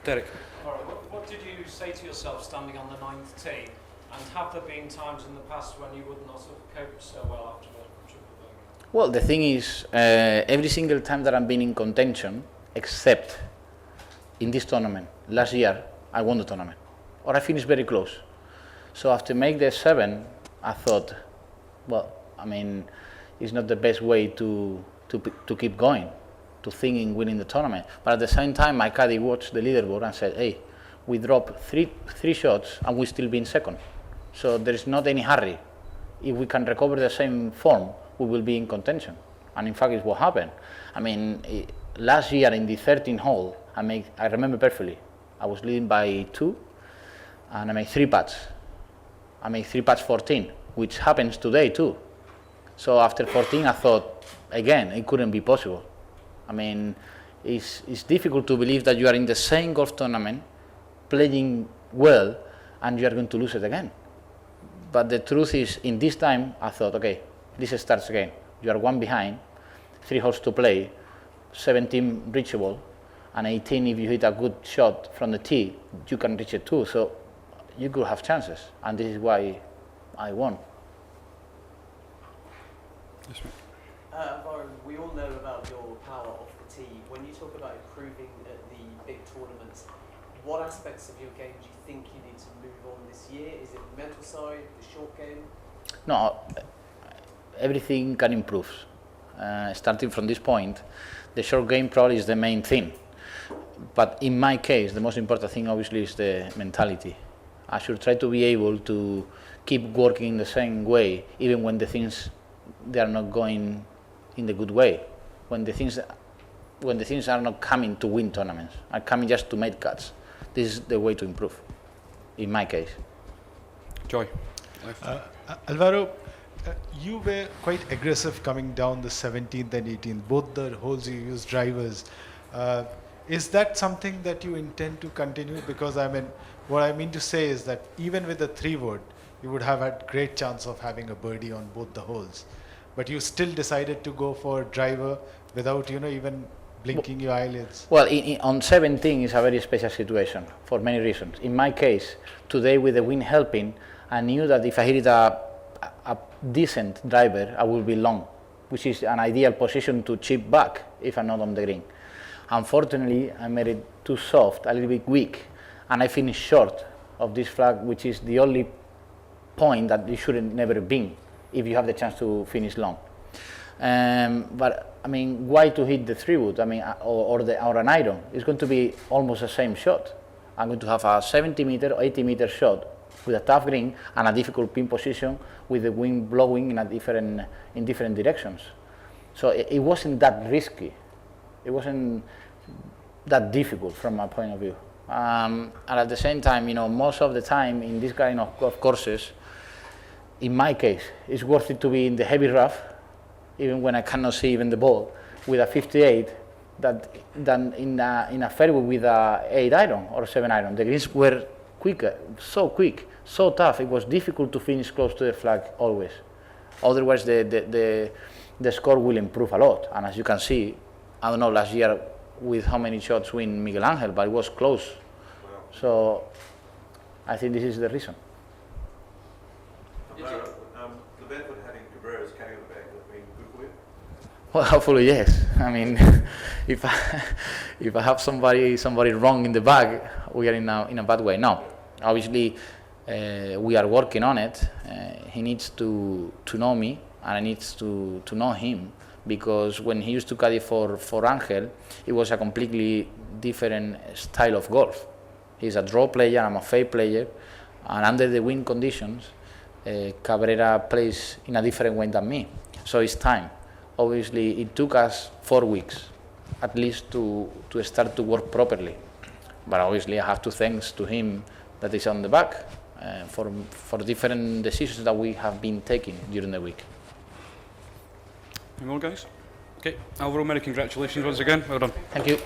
Derek. All right, what did you say to yourself standing on the 9th tee? And have there been times in the past when you would not have coped so well after the triple bogey? Well, the thing is, every single time that I've been in contention, except in this tournament, last year, I won the tournament. Or I finished very close. So after make the 7, I thought, well, I mean, it's not the best way to keep going, to think in winning the tournament. But at the same time, my caddy watched the leaderboard and said, hey, we dropped three shots and we still be in second. So there is not any hurry. If we can recover the same form, we will be in contention. And in fact, it's what happened. I mean, last year in the 13th hole, I remember perfectly. I was leading by 2, and I made 3 putts. I made 3 putts 14, which happens today too. So after 14, I thought, again, it couldn't be possible. I mean, it's difficult to believe that you are in the same golf tournament, playing well, and you are going to lose it again. But the truth is, in this time, I thought, okay, this starts again. You are 1 behind, 3 holes to play, 17 reachable, and 18 if you hit a good shot from the tee, you can reach it too. So you could have chances, and this is why I won. Yes, mate. Alvaro, we all know about your power off the tee. When you talk about improving at the big tournaments, what aspects of your game do you think you need to move on this year? Is it the mental side, the short game? No, everything can improve. Starting from this point, the short game probably is the main thing. But in my case, the most important thing obviously is the mentality. I should try to be able to keep working in the same way, even when the things they are not going in the good way. When the things are not coming to win tournaments, are coming just to make cuts. This is the way to improve, in my case. Joy. Alvaro, you were quite aggressive coming down the 17th and 18th, both the holes you used drivers. Is that something that you intend to continue? Because I mean, what I mean to say is that even with the 3-wood, you would have had great chance of having a birdie on both the holes. But you still decided to go for driver without, even blinking your eyelids. Well, on 17 is a very special situation for many reasons. In my case, today with the wind helping, I knew that if I hit a decent driver, I will be long, which is an ideal position to chip back if I'm not on the green. Unfortunately, I made it too soft, a little bit weak, and I finished short of this flag, which is the only point that you shouldn't never been if you have the chance to finish long. But I mean, why to hit the 3-wood? I mean, or an iron? It's going to be almost the same shot. I'm going to have a 70-meter, 80-meter shot with a tough green and a difficult pin position with the wind blowing in different directions. So it wasn't that risky. It wasn't that difficult from my point of view. And at the same time, most of the time in this kind of golf courses, in my case, it's worth it to be in the heavy rough, even when I cannot see even the ball, with a 58, than in a fairway with a 8 iron or 7 iron. The greens were quicker, so quick, so tough. It was difficult to finish close to the flag always. Otherwise, the score will improve a lot. And as you can see, I don't know last year with how many shots win Miguel Angel, but it was close. Wow. So I think this is the reason. The benefit of having Cabrera as caddy on the back has been good for you? Well, hopefully yes. I mean, if I have somebody wrong in the bag, we are in a bad way. No, obviously we are working on it. He needs to know me, and I need to know him. Because when he used to caddy for Angel, it was a completely different style of golf. He's a draw player, I'm a fade player, and under the wind conditions, Cabrera plays in a different way than me. So it's time. Obviously, it took us 4 weeks, at least, to start to work properly. But obviously, I have to thanks to him that is on the back for different decisions that we have been taking during the week. Any more, guys? Okay, Alvaro, many congratulations once again. Well done. Thank you.